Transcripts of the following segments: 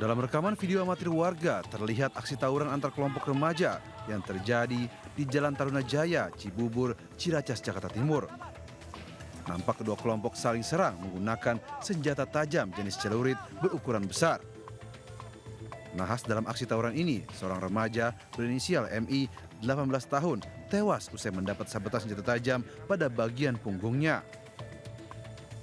Dalam rekaman video amatir warga, terlihat aksi tawuran antar kelompok remaja yang terjadi di Jalan Taruna Jaya, Cibubur, Ciracas, Jakarta Timur. Nampak kedua kelompok saling serang menggunakan senjata tajam jenis celurit berukuran besar. Nahas dalam aksi tawuran ini, seorang remaja berinisial MI, 18 tahun, tewas usai mendapat sabetan senjata tajam pada bagian punggungnya.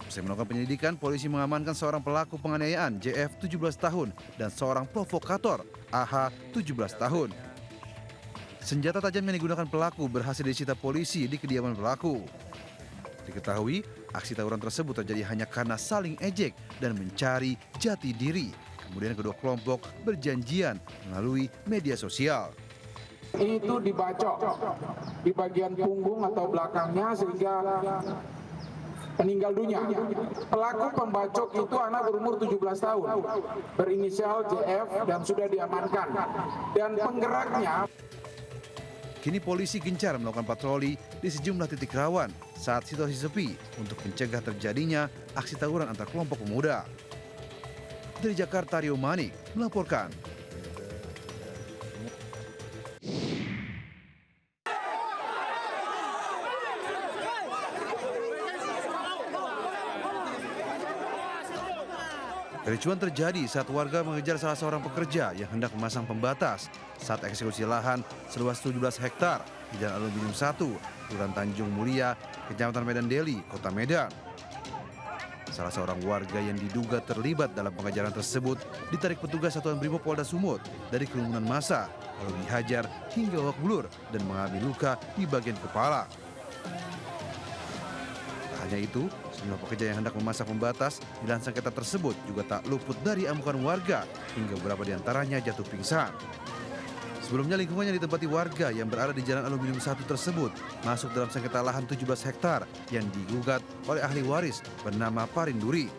Usai melakukan penyelidikan, polisi mengamankan seorang pelaku penganiayaan JF 17 tahun dan seorang provokator AH 17 tahun. Senjata tajam yang digunakan pelaku berhasil disita polisi di kediaman pelaku. Diketahui, aksi tawuran tersebut terjadi hanya karena saling ejek dan mencari jati diri. Kemudian kedua kelompok berjanjian melalui media sosial. Itu dibacok di bagian punggung atau belakangnya sehingga meninggal dunia. Pelaku pembacok itu anak berumur 17 tahun, berinisial JF dan sudah diamankan. Dan penggeraknya. Kini polisi gencar melakukan patroli di sejumlah titik rawan saat situasi sepi untuk mencegah terjadinya aksi tawuran antar kelompok pemuda. Dari Jakarta, Rio Manik melaporkan. Kericuan terjadi saat warga mengejar salah seorang pekerja yang hendak memasang pembatas saat eksekusi lahan seluas 17 hektar di Jalan Aluminium 1, Kelurahan Tanjung Mulia, Kecamatan Medan Deli, Kota Medan. Salah seorang warga yang diduga terlibat dalam pengejaran tersebut ditarik petugas Satuan Brimopolda Sumut dari kerumunan massa, lalu dihajar hingga babak belur dan mengalami luka di bagian kepala. Tak hanya itu, sejumlah pekerja yang hendak memasang pembatas di lahan sengketa tersebut juga tak luput dari amukan warga hingga beberapa di antaranya jatuh pingsan. Sebelumnya lingkungan yang ditempati warga yang berada di Jalan Aluminium 1 tersebut masuk dalam sengketa lahan 17 hektar yang digugat oleh ahli waris bernama Parinduri.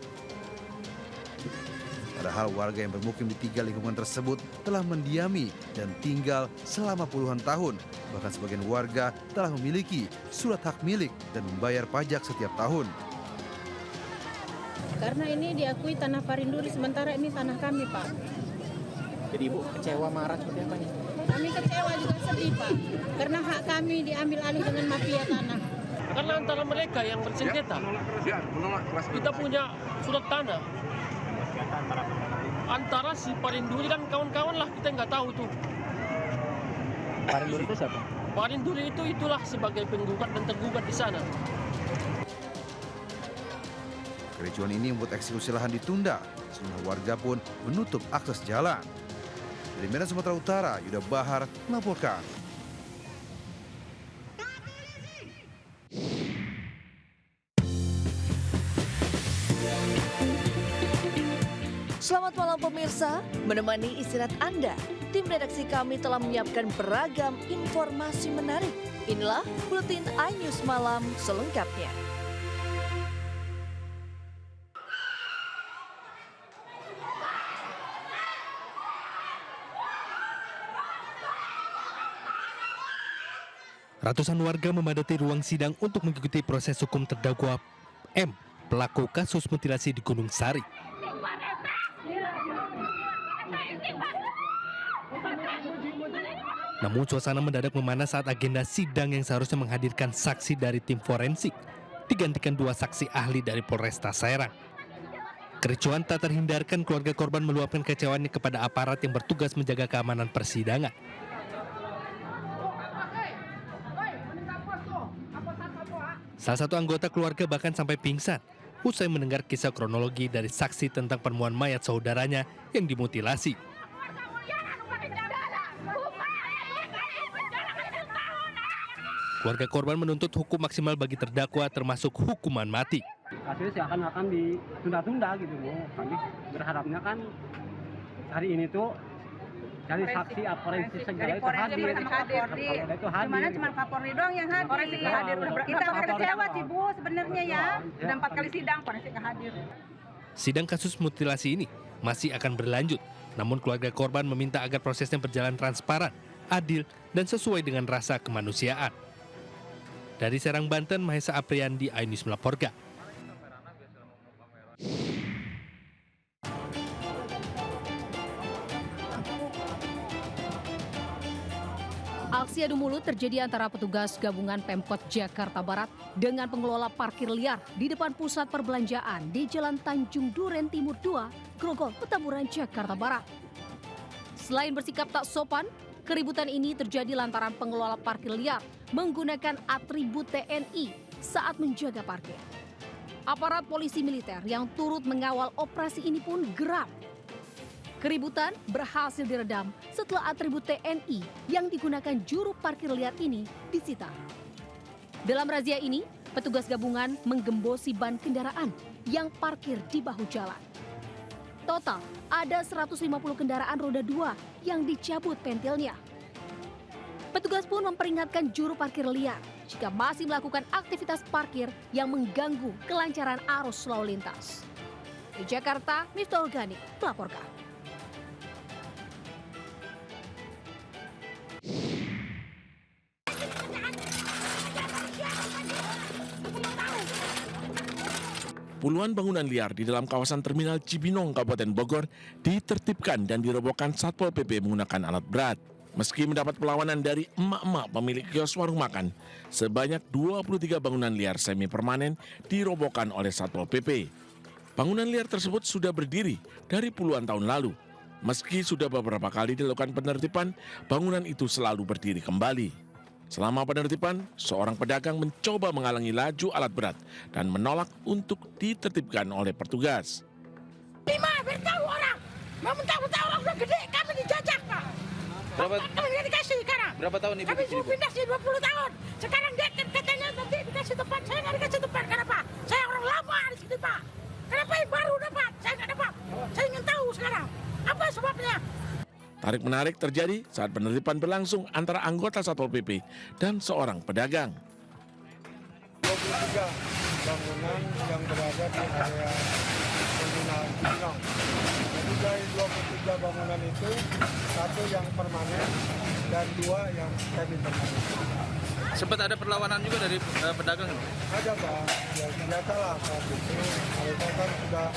Padahal warga yang bermukim di 3 lingkungan tersebut telah mendiami dan tinggal selama puluhan tahun. Bahkan sebagian warga telah memiliki surat hak milik dan membayar pajak setiap tahun. Karena ini diakui tanah Parinduri, sementara ini tanah kami, Pak. Jadi Ibu kecewa, marah seperti apa nih? Kami kecewa juga sedih, Pak. Karena hak kami diambil alih dengan mafia tanah. Karena antara mereka yang bersengketa, kita punya surat tanah. Antara si Parinduri dan kawan-kawan lah, kita nggak tahu tuh. Parinduri itu siapa? Parinduri itulah sebagai penggugat dan tergugat di sana. Kericuan ini membuat eksekusi lahan ditunda. Sejumlah warga pun menutup akses jalan. Dari Medan, Sumatera Utara, Yuda Bahar melaporkan. Selamat malam pemirsa, menemani istirahat Anda, tim redaksi kami telah menyiapkan beragam informasi menarik. Inilah Buletin iNews Malam selengkapnya. Ratusan warga memadati ruang sidang untuk mengikuti proses hukum terdakwa M, pelaku kasus mutilasi di Gunung Sari. Namun suasana mendadak memanas saat agenda sidang yang seharusnya menghadirkan saksi dari tim forensik digantikan 2 saksi ahli dari Polresta Serang. Kericuan tak terhindarkan, keluarga korban meluapkan kecewaannya kepada aparat yang bertugas menjaga keamanan persidangan. Salah satu anggota keluarga bahkan sampai pingsan usai mendengar kisah kronologi dari saksi tentang penemuan mayat saudaranya yang dimutilasi. Keluarga korban menuntut hukum maksimal bagi terdakwa termasuk hukuman mati. Kasusnya akan ditunda-tunda gitu loh. Kami berharapnya kan hari ini tuh dari saksi forensik segala itu hadir. Cuma Kapolri doang yang hadir. Forensik hadir. Kita kecewa sih Bu sebenarnya ya. Sudah 4 kali sidang forensik hadir. Sidang kasus mutilasi ini masih akan berlanjut. Namun keluarga korban meminta agar prosesnya berjalan transparan, adil, dan sesuai dengan rasa kemanusiaan. Dari Serang, Banten, Mahesa Apriandi, iNews melaporkan. Aksi adu mulut terjadi antara petugas gabungan Pemkot Jakarta Barat dengan pengelola parkir liar di depan pusat perbelanjaan di Jalan Tanjung Duren Timur 2, Grogol, Petamburan, Jakarta Barat. Selain bersikap tak sopan, keributan ini terjadi lantaran pengelola parkir liar menggunakan atribut TNI saat menjaga parkir. Aparat polisi militer yang turut mengawal operasi ini pun geram. Keributan berhasil diredam setelah atribut TNI yang digunakan juru parkir liar ini disita. Dalam razia ini, petugas gabungan menggembosi ban kendaraan yang parkir di bahu jalan. Total ada 150 kendaraan roda 2 yang dicabut pentilnya. Petugas pun memperingatkan juru parkir liar jika masih melakukan aktivitas parkir yang mengganggu kelancaran arus lalu lintas. Di Jakarta, Miftahul Ghani melaporkan. Puluhan bangunan liar di dalam kawasan Terminal Cibinong, Kabupaten Bogor ditertibkan dan dirobohkan Satpol PP menggunakan alat berat. Meski mendapat perlawanan dari emak-emak pemilik kios warung makan, sebanyak 23 bangunan liar semi permanen dirobohkan oleh Satpol PP. Bangunan liar tersebut sudah berdiri dari puluhan tahun lalu. Meski sudah beberapa kali dilakukan penertiban, bangunan itu selalu berdiri kembali. Selama penertiban, seorang pedagang mencoba menghalangi laju alat berat dan menolak untuk ditertibkan oleh petugas. Beritahu orang, mau mentah-mentah orang udah gede, kami dijajak Pak. Kami nggak dikasih sekarang. Berapa tahun Ibu Kami sudah pindah sih 20 tahun. Sekarang dia katanya nanti dikasih tempat, saya nggak dikasih tempat. Kenapa? Saya orang lama di sini Pak. Kenapa yang baru dapat? Saya nggak dapat. Saya ingin tahu sekarang. Apa sebabnya? Tarik-menarik terjadi saat penertiban berlangsung antara anggota Satpol PP dan seorang pedagang. 23 bangunan yang berada di area Terminal Cibinong. Jadi dari 23 bangunan itu, 1 yang permanen dan 2 yang semi permanen. Sempat ada perlawanan juga dari pedagang? Ada Pak, ya biasalah saat itu. Mereka kan sudah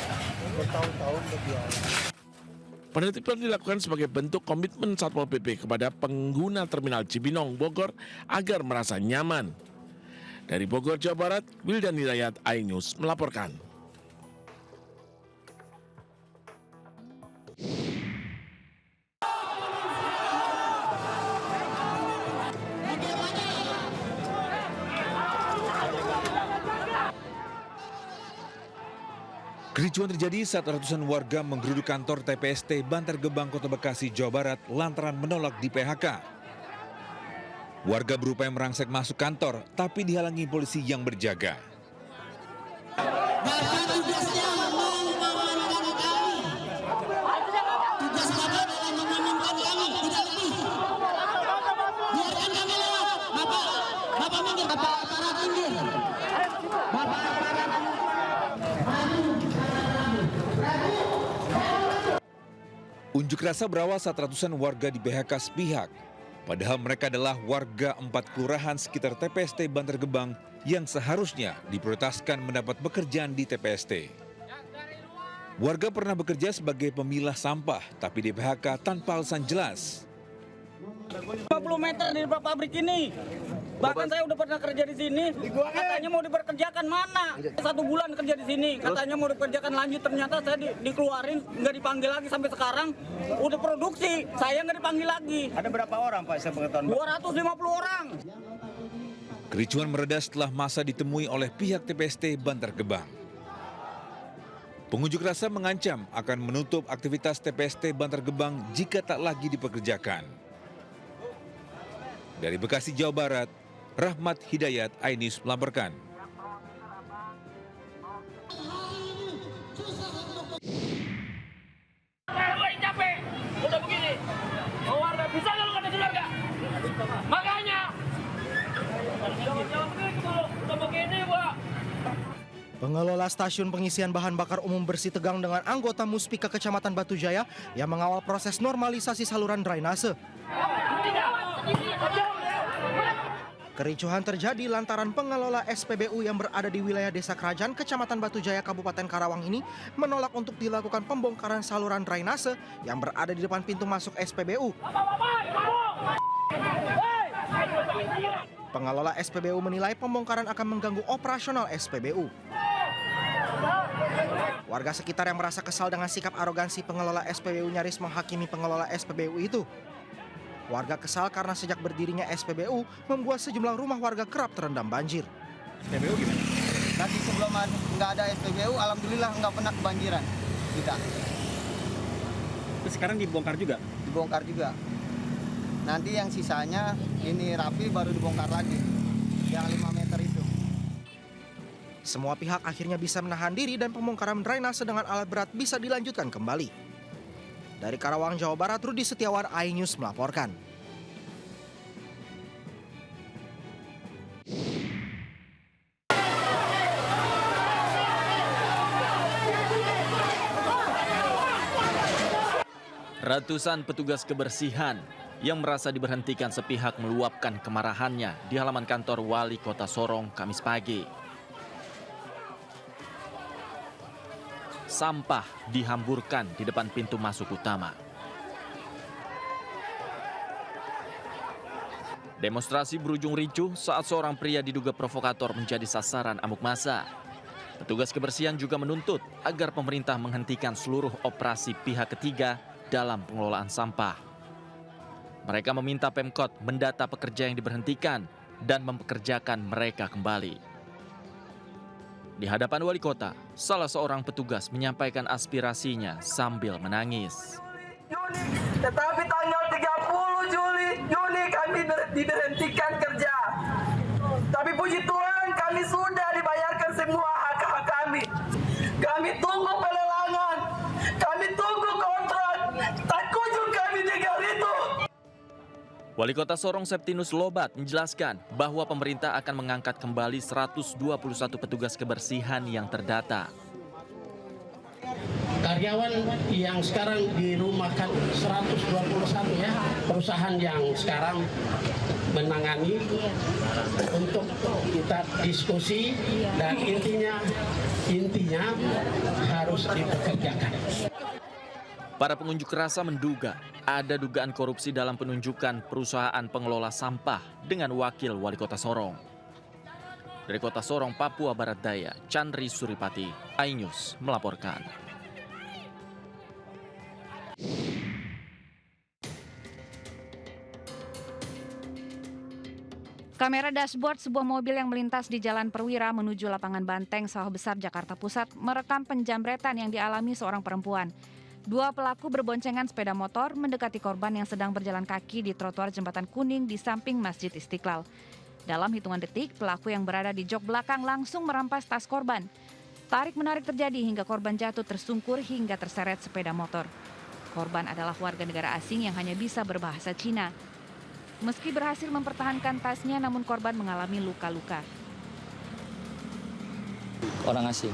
bertahun-tahun berjualan. Penertiban dilakukan sebagai bentuk komitmen Satpol PP kepada pengguna Terminal Cibinong, Bogor agar merasa nyaman. Dari Bogor, Jawa Barat, Wildan Hidayat, iNews melaporkan. Kericuan terjadi saat ratusan warga menggeruduk kantor TPST Bantar Gebang, Kota Bekasi, Jawa Barat lantaran menolak di PHK. Warga berupaya merangsek masuk kantor, tapi dihalangi polisi yang berjaga. Unjuk rasa berawal saat ratusan warga di PHK sepihak. Padahal mereka adalah warga 4 kelurahan sekitar TPST Bantar Gebang yang seharusnya diprioritaskan mendapat pekerjaan di TPST. Warga pernah bekerja sebagai pemilah sampah, tapi di PHK tanpa alasan jelas. 50 meter di pabrik ini. Bahkan saya udah pernah kerja di sini. Katanya mau diperkerjakan mana? 1 bulan kerja di sini. Katanya mau diperkerjakan lanjut. Ternyata saya dikeluarin, nggak dipanggil lagi sampai sekarang. Udah produksi, saya nggak dipanggil lagi. Ada berapa orang Pak? Saya pengetahuan 250 orang. Kericuan mereda setelah masa ditemui oleh pihak TPST Bantar Gebang. Pengunjuk rasa mengancam akan menutup aktivitas TPST Bantar Gebang jika tak lagi dipekerjakan. Dari Bekasi, Jawa Barat, Rahmat Hidayat, iNews melaporkan. Capek, udah begini. Warga bisa nggak lu kata warga? Makanya. Udah begini, Pak. Pengelola stasiun pengisian bahan bakar umum Bersih Tegang dengan anggota Muspika Kecamatan Batu Jaya yang mengawal proses normalisasi saluran drainase. Kericuhan terjadi lantaran pengelola SPBU yang berada di wilayah Desa Kerajaan, Kecamatan Batu Jaya, Kabupaten Karawang ini menolak untuk dilakukan pembongkaran saluran drainase yang berada di depan pintu masuk SPBU. Pengelola SPBU menilai pembongkaran akan mengganggu operasional SPBU. Warga sekitar yang merasa kesal dengan sikap arogansi pengelola SPBU nyaris menghakimi pengelola SPBU itu. Warga kesal karena sejak berdirinya SPBU membuat sejumlah rumah warga kerap terendam banjir. SPBU gimana? Tadi sebelum nggak ada SPBU, alhamdulillah nggak pernah kebanjiran kita. Terus sekarang dibongkar juga? Dibongkar juga. Nanti yang sisanya ini rapi baru dibongkar lagi, yang 5 meter itu. Semua pihak akhirnya bisa menahan diri dan pembongkaran drainase dengan alat berat bisa dilanjutkan kembali. Dari Karawang, Jawa Barat, Rudi Setiawan, iNews melaporkan. Ratusan petugas kebersihan yang merasa diberhentikan sepihak meluapkan kemarahannya di halaman kantor Wali Kota Sorong Kamis pagi. Sampah dihamburkan di depan pintu masuk utama. Demonstrasi berujung ricuh saat seorang pria diduga provokator menjadi sasaran amuk massa. Petugas kebersihan juga menuntut agar pemerintah menghentikan seluruh operasi pihak ketiga dalam pengelolaan sampah. Mereka meminta Pemkot mendata pekerja yang diberhentikan dan mempekerjakan mereka kembali. Di hadapan wali kota, salah seorang petugas menyampaikan aspirasinya sambil menangis. Tetapi tanggal 30 Juni kami diberhentikan kerja. Tapi puji Tuhan kami sudah dibayarkan semua hak-hak kami. Kami tunggu pelelangan, kami tunggu kontrak, tak kunjung kami dengar itu. Wali Kota Sorong Septinus Lobat menjelaskan bahwa pemerintah akan mengangkat kembali 121 petugas kebersihan yang terdata. Karyawan yang sekarang dirumahkan 121 ya, perusahaan yang sekarang menangani untuk kita diskusi dan intinya harus dipekerjakan. Para pengunjuk rasa menduga ada dugaan korupsi dalam penunjukan perusahaan pengelola sampah dengan wakil wali kota Sorong. Dari kota Sorong, Papua Barat Daya, Chandri Suripati, iNews melaporkan. Kamera dashboard sebuah mobil yang melintas di Jalan Perwira menuju lapangan Banteng, Sawah Besar, Jakarta Pusat merekam penjamretan yang dialami seorang perempuan. Dua pelaku berboncengan sepeda motor mendekati korban yang sedang berjalan kaki di trotoar Jembatan Kuning di samping Masjid Istiqlal. Dalam hitungan detik, pelaku yang berada di jok belakang langsung merampas tas korban. Tarik-menarik terjadi hingga korban jatuh tersungkur hingga terseret sepeda motor. Korban adalah warga negara asing yang hanya bisa berbahasa Cina. Meski berhasil mempertahankan tasnya, namun korban mengalami luka-luka. Orang asing.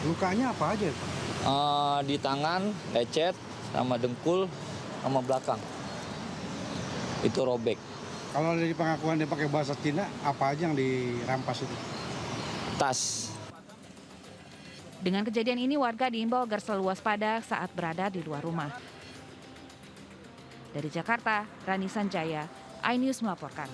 Lukanya apa aja? Di tangan, lecet, sama dengkul, sama belakang. Itu robek. Kalau dari pengakuan dia pakai bahasa Cina, apa aja yang dirampas itu? Tas. Dengan kejadian ini, warga diimbau agar selalu waspada saat berada di luar rumah. Dari Jakarta, Rani Sanjaya, iNews melaporkan.